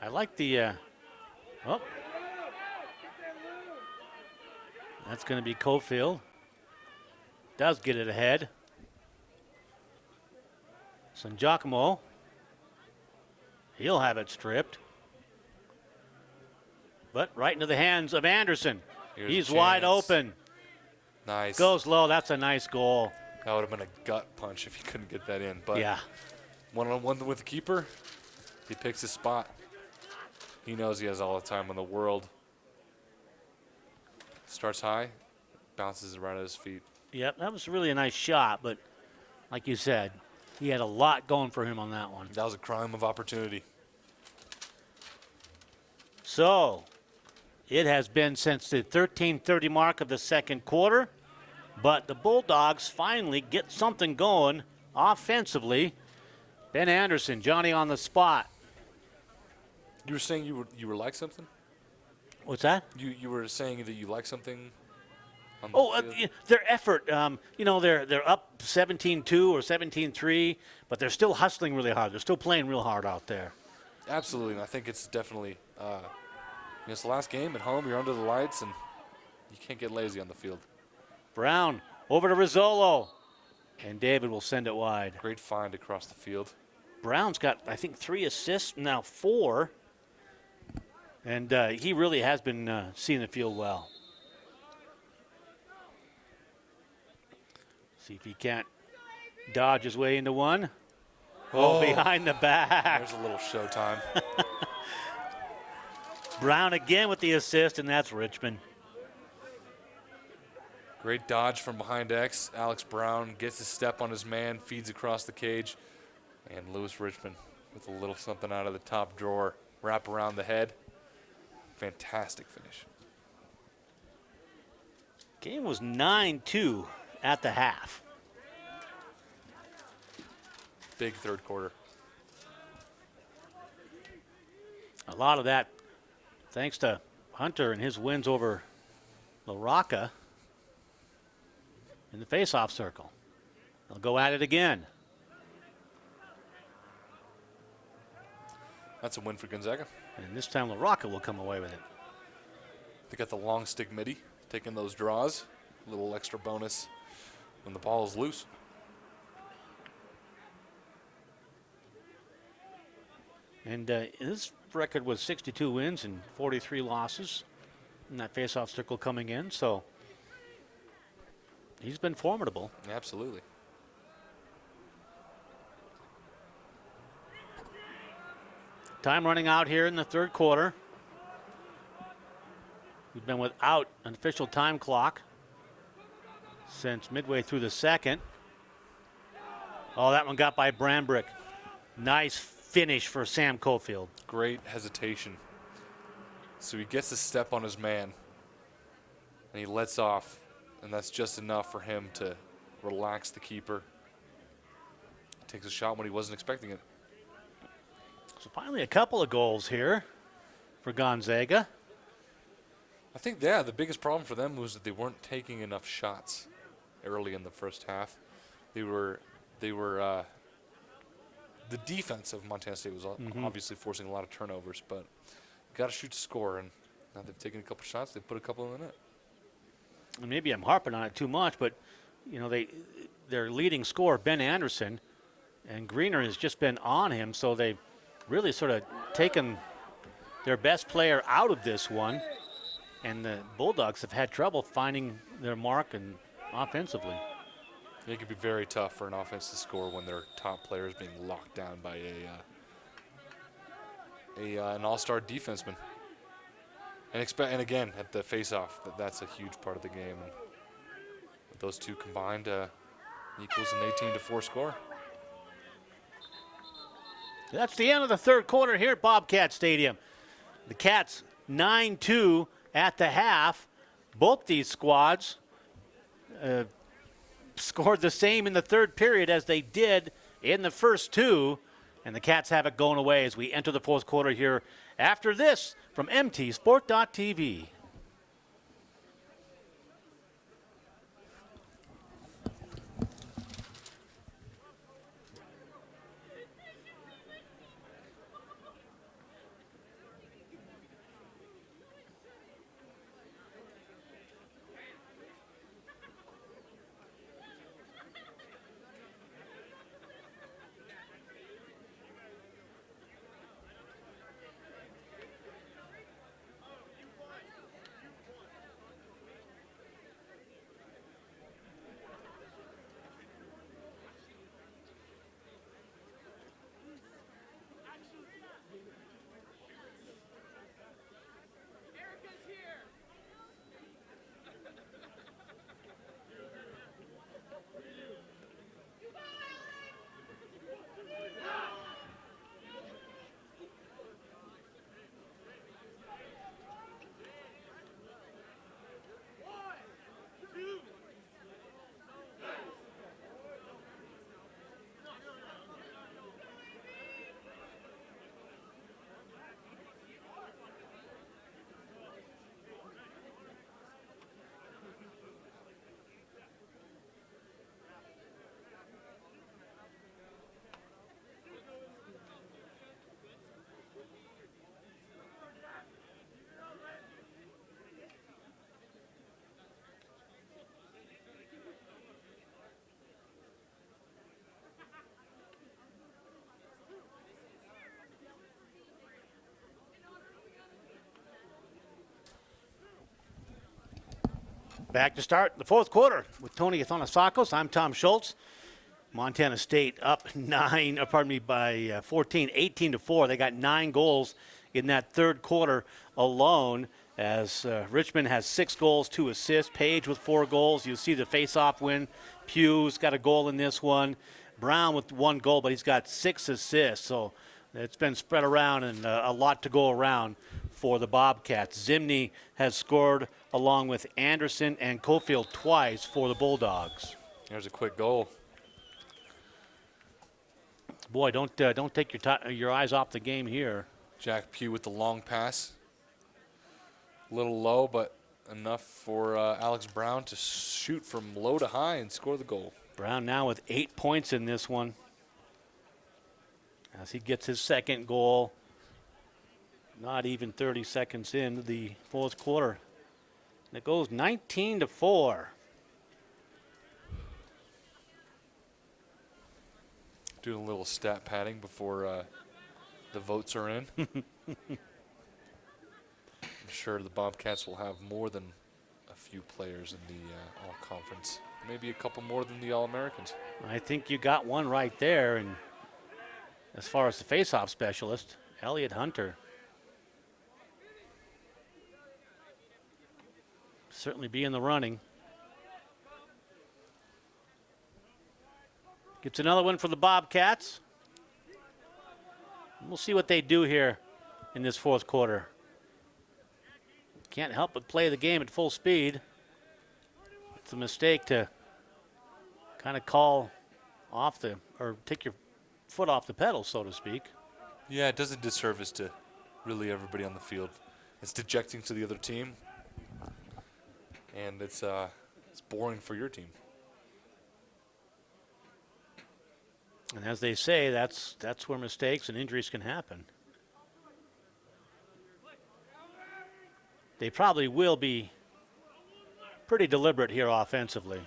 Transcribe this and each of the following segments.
I like the, oh, that's going to be Cofield. Does get it ahead. San Giacomo. He'll have it stripped. But right into the hands of Anderson. He's wide open. Nice. Goes low. That's a nice goal. That would have been a gut punch if he couldn't get that in. But yeah. One-on-one with the keeper, he picks his spot. He knows he has all the time in the world. Starts high, bounces right at his feet. Yep, that was really a nice shot, but like you said, he had a lot going for him on that one. That was a crime of opportunity. So, it has been since the 13:30 mark of the second quarter, but the Bulldogs finally get something going offensively. Ben Anderson, Johnny on the spot. You were saying you were like something? What's that? You were saying that you like something on the field? Their effort. They're up 17-2 or 17-3, but they're still hustling really hard. They're still playing real hard out there. Absolutely, and I think it's definitely it's the last game at home. You're under the lights, and you can't get lazy on the field. Brown over to Rizzolo, and David will send it wide. Great find across the field. Brown's got, I think, 3 assists, now 4. And he really has been seeing the field well. See if he can't dodge his way into one. Oh, behind the back. There's a little showtime. Brown again with the assist, and that's Richmond. Great dodge from behind X. Alex Brown gets his step on his man, feeds across the cage. And Lewis Richmond with a little something out of the top drawer. Wrap around the head. Fantastic finish. Game was 9-2 at the half. Big third quarter. A lot of that thanks to Hunter and his wins over LaRocca in the faceoff circle. They'll go at it again. That's a win for Gonzaga. And this time LaRocca will come away with it. They got the long stick midi, taking those draws. A little extra bonus when the ball is loose. And his record was 62 wins and 43 losses in that faceoff circle coming in. So he's been formidable. Absolutely. Time running out here in the third quarter. We've been without an official time clock since midway through the second. Oh, that one got by Brandbrick. Nice finish for Sam Cofield. Great hesitation. So he gets a step on his man, and he lets off, and that's just enough for him to relax the keeper. Takes a shot when he wasn't expecting it. So finally a couple of goals here for Gonzaga. I think, yeah, the biggest problem for them was that they weren't taking enough shots early in the first half. The defense of Montana State was obviously forcing a lot of turnovers, but you got to shoot to score, and now they've taken a couple shots. They put a couple in the net. And maybe I'm harping on it too much, but their leading scorer, Ben Anderson, and Greener has just been on him, so they've really sort of taken their best player out of this one, and the Bulldogs have had trouble finding their mark and offensively. It could be very tough for an offense to score when their top player is being locked down by an all-star defenseman. And again, at the face-off, that's a huge part of the game. And with those two combined, equals an 18-4 score. That's the end of the third quarter here at Bobcat Stadium. The Cats 9-2 at the half. Both these squads scored the same in the third period as they did in the first two. And the Cats have it going away as we enter the fourth quarter here after this from MTSport.tv. Back to start the fourth quarter with Tony Athanasakos. I'm Tom Schultz. Montana State up by 14, 18-4. They got 9 goals in that third quarter alone, as Richmond has 6 goals, 2 assists. Page with 4 goals. You see the face-off win. Pugh's got a goal in this one. Brown with 1 goal, but he's got 6 assists. So it's been spread around and a lot to go around for the Bobcats. Zimney has scored along with Anderson and Cofield twice for the Bulldogs. There's a quick goal. Boy, don't take your eyes off the game here. Jack Pugh with the long pass. A little low, but enough for Alex Brown to shoot from low to high and score the goal. Brown now with 8 points in this one, as he gets his second goal. Not even 30 seconds into the fourth quarter. And it goes 19-4. Doing a little stat padding before the votes are in. I'm sure the Bobcats will have more than a few players in the All-Conference. Maybe a couple more than the All-Americans. I think you got one right there. And as far as the face-off specialist, Elliot Hunter. Certainly be in the running. Gets another one for the Bobcats. We'll see what they do here in this fourth quarter. Can't help but play the game at full speed. It's a mistake to kind of call off or take your foot off the pedal, so to speak. Yeah, it does a disservice to really everybody on the field. It's dejecting to the other team, and it's boring for your team. And as they say, that's where mistakes and injuries can happen. They probably will be pretty deliberate here offensively.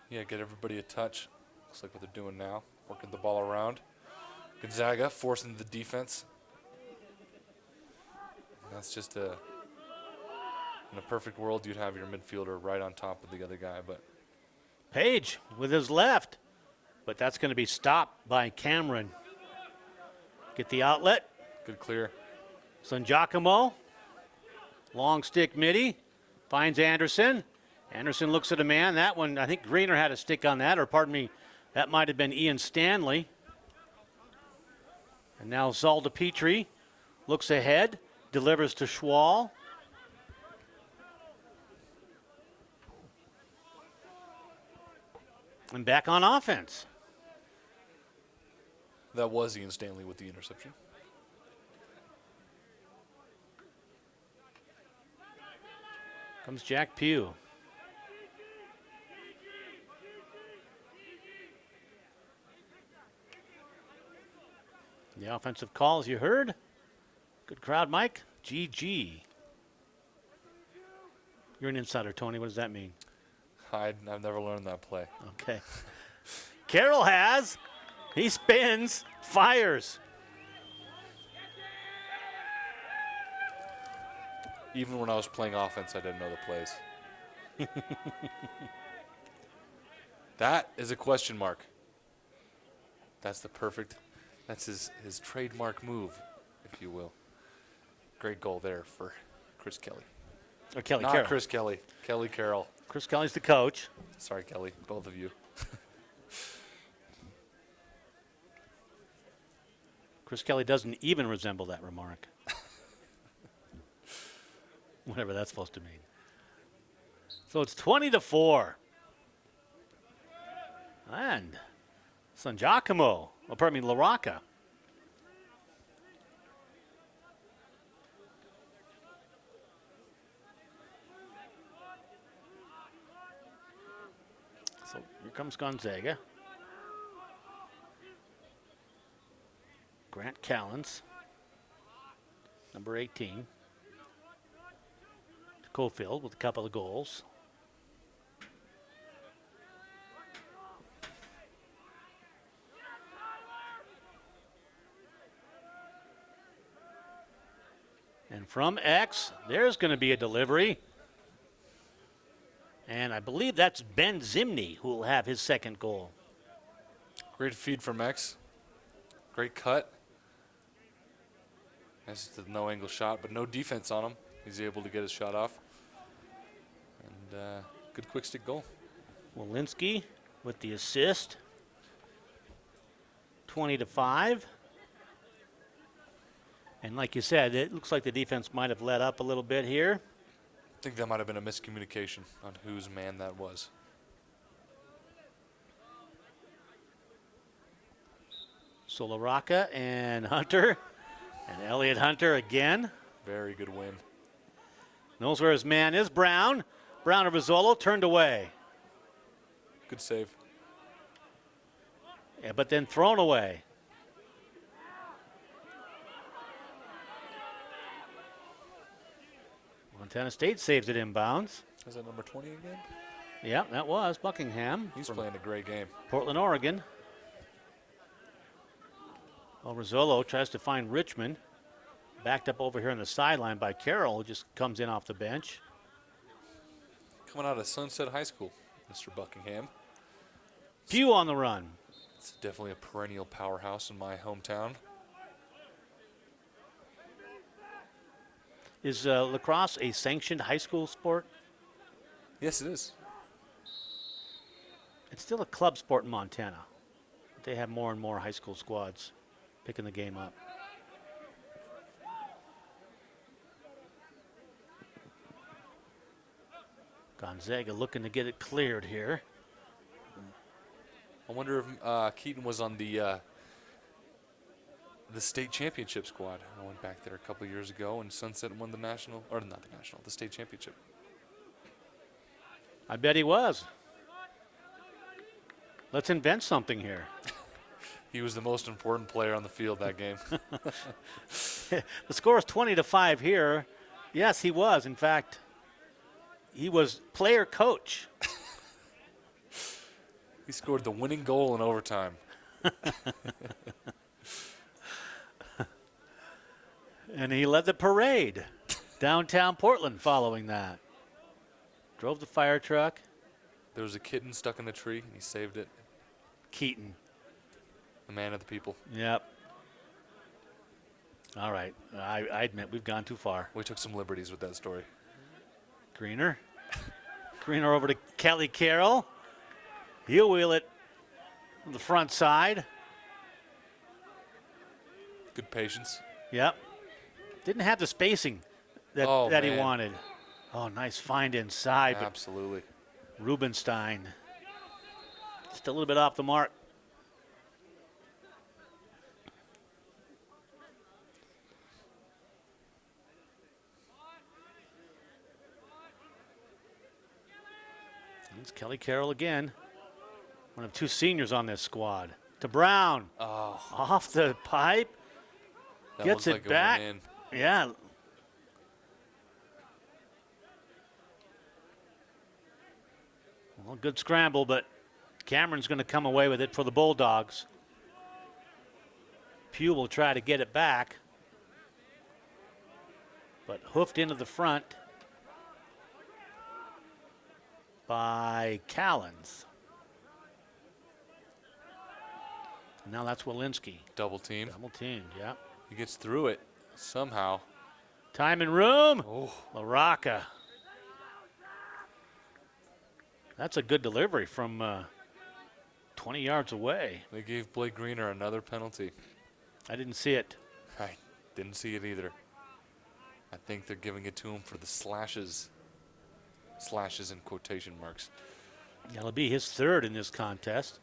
Yeah, get everybody a touch. Looks like what they're doing now, working the ball around. Gonzaga forcing the defense. And that's just in a perfect world, you'd have your midfielder right on top of the other guy, but Page with his left, but that's going to be stopped by Cameron. Get the outlet. good clear. San Giacomo, long stick midi, finds Anderson. Anderson looks at a man. That one, I think Greener had a stick on that, or pardon me, that might have been Ian Stanley. And now Zalda Petrie looks ahead, delivers to Schwal. And back on offense. That was Ian Stanley with the interception. Comes Jack Pugh. The offensive call, as you heard. Good crowd, Mike. GG. You're an insider, Tony. What does that mean? I've never learned that play. Okay. Carroll has. He spins, fires. Even when I was playing offense, I didn't know the plays. That is a question mark. That's his trademark move, if you will. Great goal there for Chris Kelly. Or Kelly Not Carroll. Chris Kelly. Kelly Carroll. Chris Kelly's the coach. Sorry, Kelly. Both of you. Chris Kelly doesn't even resemble that remark. Whatever that's supposed to mean. So it's 20-4. And San Giacomo, La Rocca. So here comes Gonzaga. Grant Callens, number 18. Cofield with a couple of goals. And from X, there's going to be a delivery. And I believe that's Ben Zimney who will have his second goal. Great feed from X. Great cut. That's just a no-angle shot, but no defense on him. He's able to get his shot off. And good quick stick goal. Walensky with the assist. 20-5. And like you said, it looks like the defense might have let up a little bit here. I think that might have been a miscommunication on whose man that was. Soloraka and Hunter. And Elliot Hunter again. Very good win. Knows where his man is. Brown. Brown of Rizzolo turned away. Good save. Yeah, but then thrown away. Montana State saves it inbounds. Is that number 20 again? Yeah, that was Buckingham. He's playing a great game. Portland, Oregon. Well, Rizzolo tries to find Richmond. Backed up over here on the sideline by Carroll, who just comes in off the bench. Coming out of Sunset High School, Mr. Buckingham. Pugh on the run. It's definitely a perennial powerhouse in my hometown. Is lacrosse a sanctioned high school sport? Yes, it is. It's still a club sport in Montana. They have more and more high school squads picking the game up. Gonzaga looking to get it cleared here. I wonder if Keaton was on the state championship squad. I went back there a couple years ago, and Sunset won the national, or not the national, the state championship. I bet he was. Let's invent something here. He was the most important player on the field that game. The score is 20-5 here. Yes, he was. In fact, he was player coach. He scored the winning goal in overtime. And he led the parade downtown Portland following that. Drove the fire truck. There was a kitten stuck in the tree, and he saved it. Keaton. The man of the people. Yep. All right. I admit we've gone too far. We took some liberties with that story. Greener. Greener over to Kelly Carroll. He'll wheel it from the front side. Good patience. Yep. Didn't have the spacing that he wanted. Oh, nice find inside. Absolutely. But Rubenstein just a little bit off the mark. It's Kelly Carroll again. One of two seniors on this squad. To Brown. Oh. Off the pipe. That Gets it like back. It went in. Yeah. Well, good scramble, but Cameron's going to come away with it for the Bulldogs. Pugh will try to get it back, but hoofed into the front by Callens. And now that's Walensky. Double team. Double teamed, yeah. He gets through it somehow. Time and room. Oh. LaRocca. That's a good delivery from 20 yards away. They gave Blake Greener another penalty. I didn't see it. I didn't see it either. I think they're giving it to him for the slashes. Slashes in quotation marks. That'll be his third in this contest.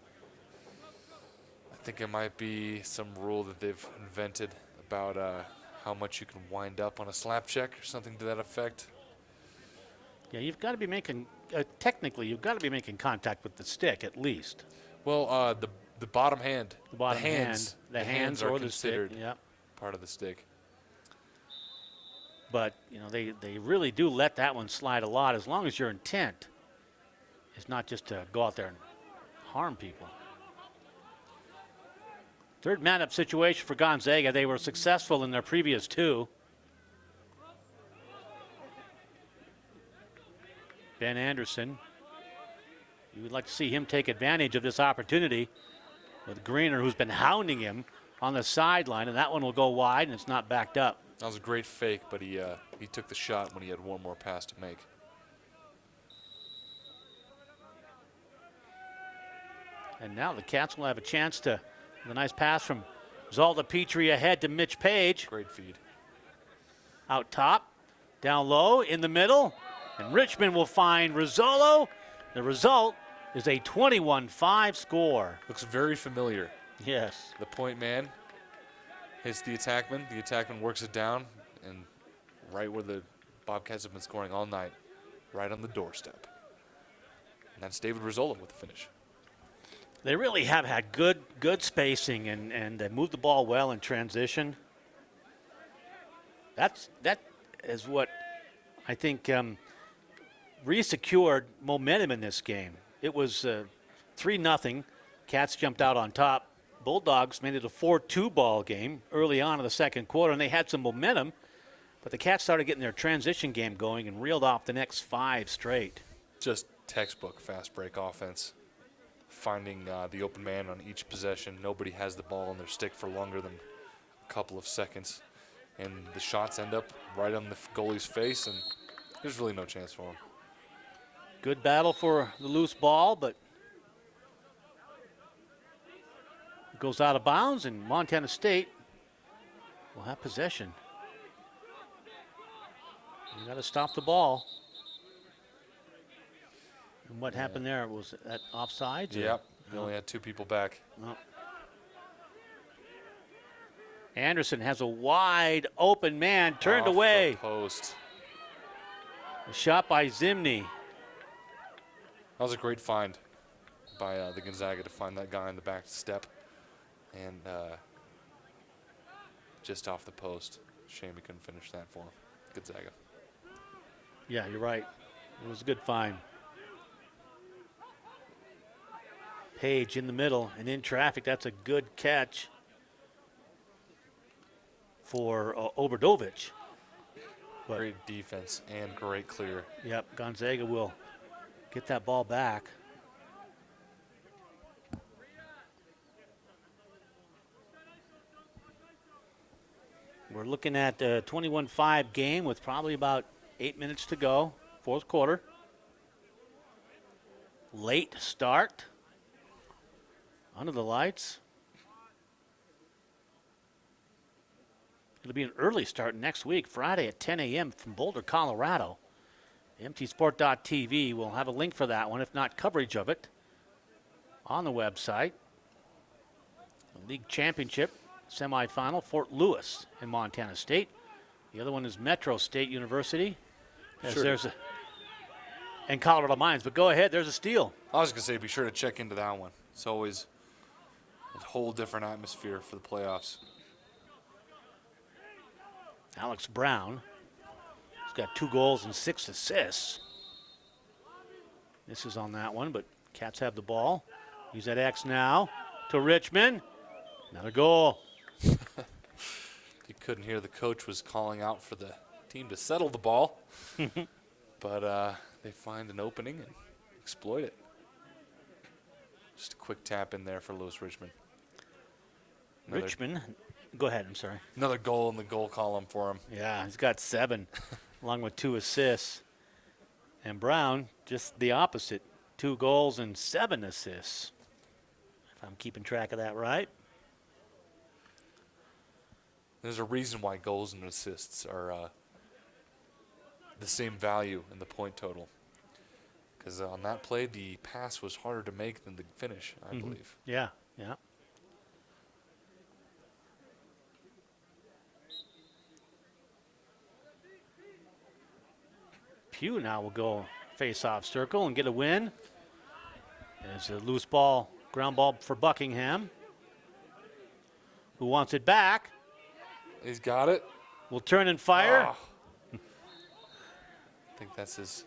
I think it might be some rule that they've invented about how much you can wind up on a slap check or something to that effect. Yeah, you've got to be making, technically, you've got to be making contact with the stick at least. Well, the bottom hand. The bottom hands. hand. The hands are or the considered stick. Yep. part of the stick. But, you know, they really do let that one slide a lot as long as your intent is not just to go out there and harm people. Third man-up situation for Gonzaga. They were successful in their previous two. Ben Anderson You would like to see him take advantage of this opportunity with Greener, who's been hounding him on the sideline, and that one will go wide, and it's not backed up. That was a great fake, but he took the shot when he had one more pass to make. And now the Cats will have a chance to, with a nice pass from Zalda Petrie ahead to Mitch Page. Great feed. Out top, down low, in the middle, and Richmond will find Rizzolo. The result is a 21-5 score. Looks very familiar. Yes. The point man hits the attackman. The attackman works it down, and right where the Bobcats have been scoring all night, right on the doorstep. And that's David Rizzolo with the finish. They really have had good spacing, and they moved the ball well in transition. That is what I think re-secured momentum in this game. It was 3-0. Cats jumped out on top. Bulldogs made it a 4-2 ball game early on in the second quarter, and they had some momentum, but the Cats started getting their transition game going and reeled off the next 5 straight. Just textbook fast break offense. Finding the open man on each possession. Nobody has the ball on their stick for longer than a couple of seconds. And the shots end up right on the goalie's face, and there's really no chance for him. Good battle for the loose ball, but it goes out of bounds, and Montana State will have possession. You got to stop the ball. And what happened there? Was that offside? Yep. They only had 2 people back. No. Anderson has a wide open man turned Off away. the post. A shot by Zimney. That was a great find by the Gonzaga to find that guy in the back step. And just off the post. Shame he couldn't finish that for him. Gonzaga. Yeah, you're right. It was a good find. Page in the middle and in traffic. That's a good catch for Obradovich. But, great defense and great clear. yep, Gonzaga will get that ball back. We're looking at a 21-5 game with probably about 8 minutes to go, fourth quarter. Late start. Under the lights. It'll be an early start next week, Friday at 10 a.m. from Boulder, Colorado. MTSport.tv will have a link for that one, if not coverage of it, on the website. The league championship semifinal, Fort Lewis and Montana State. The other one is Metro State University. Sure. And Colorado Mines. But go ahead, there's a steal. I was going to say, be sure to check into that one. It's always a whole different atmosphere for the playoffs. Alex Brown. He's got 2 goals and 6 assists. This is on that one, but Cats have the ball. Use that X now to Richmond. Another goal. You couldn't hear the coach was calling out for the team to settle the ball. But they find an opening and exploit it. Just a quick tap in there for Lewis Richmond. Richmond, go ahead, I'm sorry. Another goal in the goal column for him. Yeah, he's got 7, along with 2 assists. And Brown, just the opposite, 2 goals and 7 assists. If I'm keeping track of that right. There's a reason why goals and assists are the same value in the point total. Because on that play, the pass was harder to make than the finish, I believe. Yeah, yeah. Pugh now will go face-off circle and get a win. There's a loose ball, ground ball for Buckingham, who wants it back. He's got it. Will turn and fire. Oh. I think that's his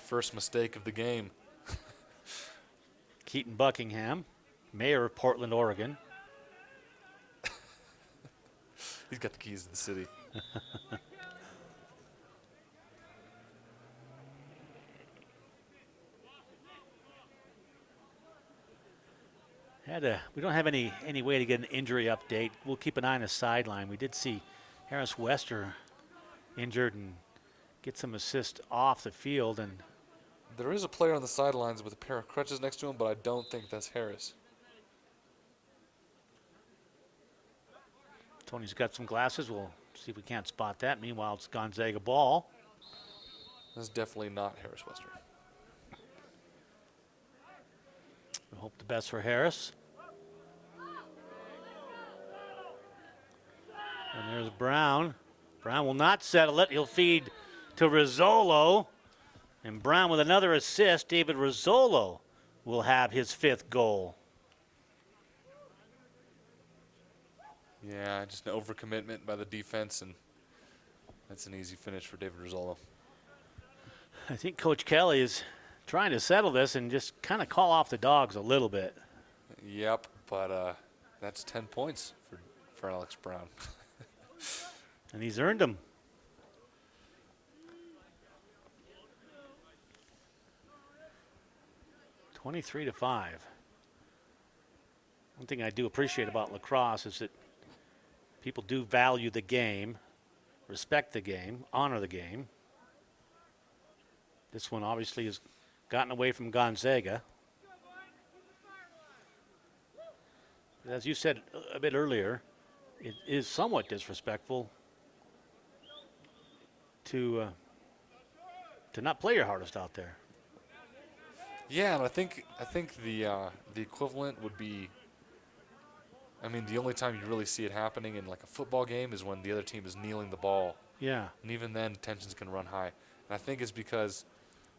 first mistake of the game. Keaton Buckingham, mayor of Portland, Oregon. He's got the keys to the city. We don't have any way to get an injury update. We'll keep an eye on the sideline. We did see Harris Wester injured and get some assist off the field, and There is a player on the sidelines with a pair of crutches next to him, but I don't think that's Harris. Tony's got some glasses. We'll see if we can't spot that. Meanwhile, it's Gonzaga ball. That's definitely not Harris Wester. We hope the best for Harris. And there's Brown. Brown will not settle it. He'll feed to Rizzolo. And Brown with another assist. David Rizzolo will have his 5th goal. Yeah, just an overcommitment by the defense, and that's an easy finish for David Rizzolo. I think Coach Kelly is trying to settle this and just kind of call off the dogs a little bit. Yep, but that's 10 points for Alex Brown. And he's earned them. (23-5). One thing I do appreciate about lacrosse is that people do value the game, respect the game, honor the game. This one obviously has gotten away from Gonzaga. But as you said a bit earlier, it is somewhat disrespectful to not play your hardest out there. Yeah, and I think the equivalent would be, I mean, the only time you really see it happening in like a football game is when the other team is kneeling the ball. Yeah. And even then, tensions can run high. And I think it's because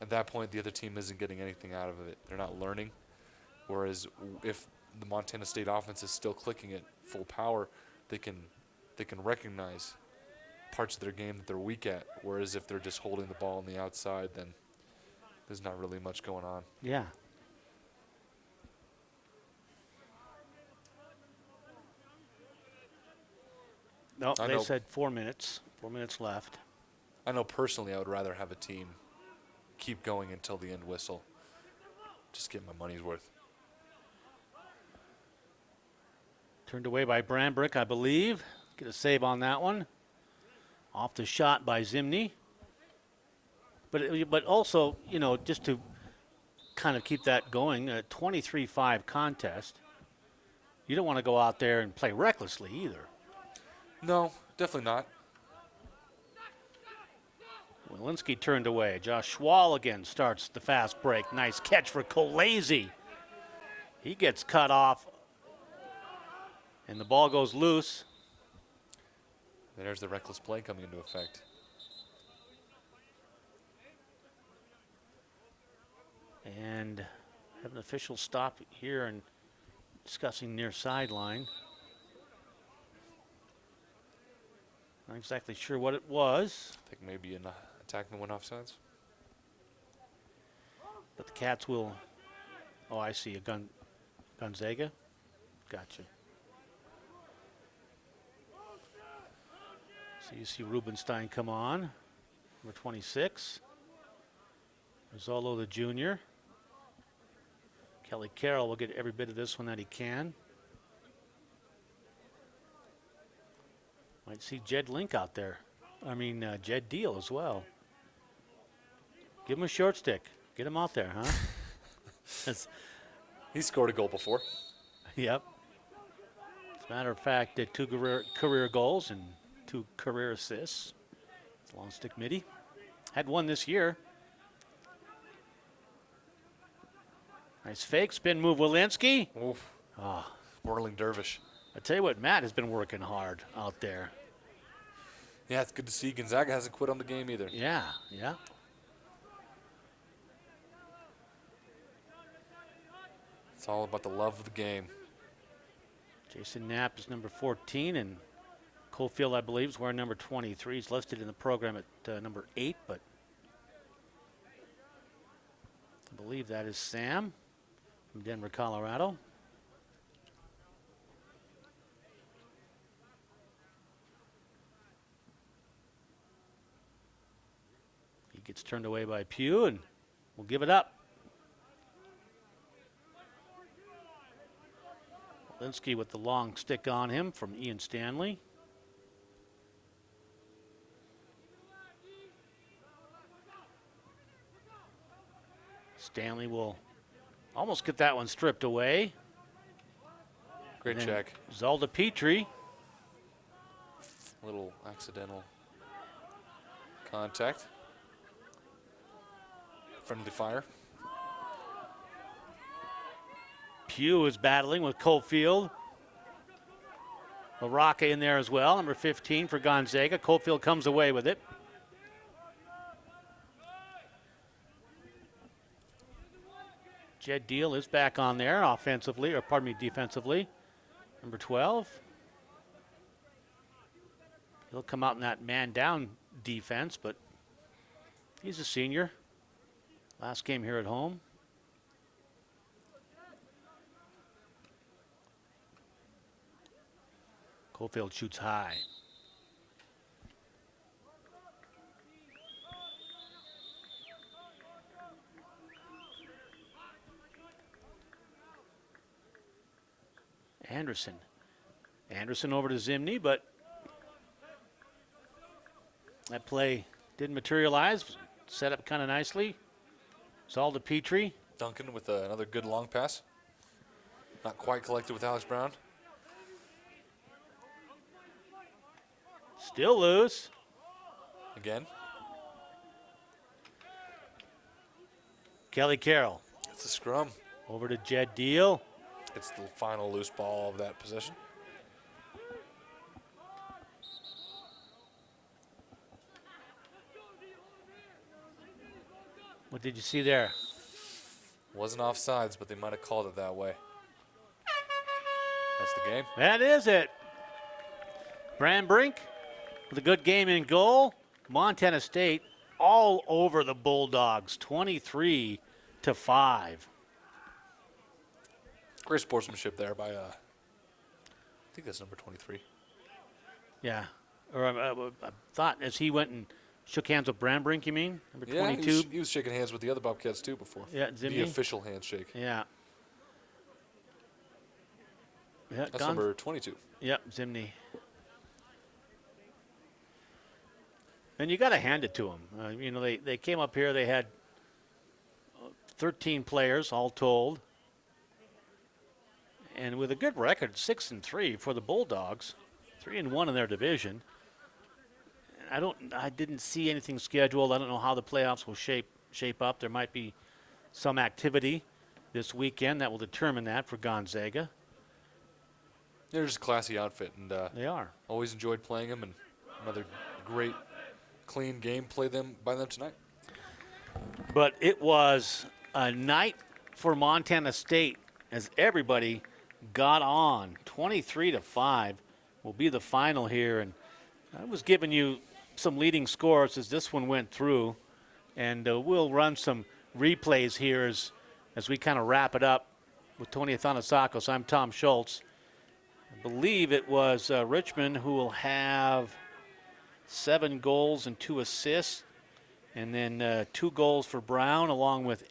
at that point the other team isn't getting anything out of it. They're not learning. Whereas if the Montana State offense is still clicking at full power, they can recognize parts of their game that they're weak at. Whereas if they're just holding the ball on the outside, then there's not really much going on. Yeah. No, they said 4 minutes. 4 minutes left. I know personally I would rather have a team keep going until the end whistle. Just get my money's worth. Turned away by Brandbrick, I believe. Get a save on that one. Off the shot by Zimney. But also, you know, just to kind of keep that going, a 23-5 contest. You don't want to go out there and play recklessly either. No, definitely not. Walensky turned away. Josh Schwal again starts the fast break. Nice catch for Kolese. He gets cut off, and the ball goes loose. There's the reckless play coming into effect. And have an official stop here and discussing near sideline. Not exactly sure what it was. I think maybe an attackman went offsides. But the Cats will. Oh, I see. Gonzaga? Gotcha. So you see Rubenstein come on. Number 26. Rizzolo, the junior. Kelly Carroll will get every bit of this one that he can. Might see Jed Link out there. Jed Deal as well. Give him a short stick. Get him out there, huh? He scored a goal before. Yep. As a matter of fact, 2 career goals and 2 career assists. Long stick midi. Had one this year. Nice fake, spin move, Walensky. Oof. Oh. Whirling dervish. I tell you what, Matt has been working hard out there. Yeah, it's good to see Gonzaga hasn't quit on the game either. Yeah, yeah. It's all about the love of the game. Jason Knapp is number 14, and Cofield, I believe, is wearing number 23. He's listed in the program at number 8, but I believe that is Sam from Denver, Colorado. He gets turned away by Pugh, and we'll give it up. Linsky with the long stick on him from Ian Stanley. Stanley will almost get that one stripped away. Great check. Zalda Petrie. Little accidental contact. Friendly fire. Pugh is battling with Cofield. LaRocca in there as well, number 15 for Gonzaga. Cofield comes away with it. Jed Deal is back on there offensively, or pardon me, defensively. Number 12. He'll come out in that man-down defense, but he's a senior. Last game here at home. Cofield shoots high. Anderson. Anderson over to Zimney, but that play didn't materialize. Set up kind of nicely. Zalda Petrie. Duncan with another good long pass. Not quite collected with Alex Brown. Still loose. Again. Kelly Carroll. It's a scrum. Over to Jed Deal. It's the final loose ball of that possession. What did you see there? Wasn't offsides, but they might have called it that way. That's the game. That is it. Brandbrink with a good game in goal. Montana State all over the Bulldogs, 23-5. Great sportsmanship there by, I think that's number 23. Yeah. Or I thought as he went and shook hands with Brandbrink, you mean? Number 22? Yeah, he was shaking hands with the other Bobcats too before. Yeah, The Zimney. official handshake. Yeah. Yeah, That's number 22. Yep, Zimney. And you got to hand it to them. You know, they came up here. They had 13 players, all told. And with a good record, 6-3 for the Bulldogs, 3-1 in their division. I didn't see anything scheduled. I don't know how the playoffs will shape up. There might be some activity this weekend that will determine that for Gonzaga. They're just a classy outfit, and They are. always enjoyed playing them. And another great, clean game by them tonight. But it was a night for Montana State as everybody got on. 23-5 will be the final here. And I was giving you some leading scores as this one went through. And we'll run some replays here as we kind of wrap it up with Tony Athanasakos. I'm Tom Schultz. I believe it was Richmond who will have 7 goals and 2 assists. And then 2 goals for Brown along with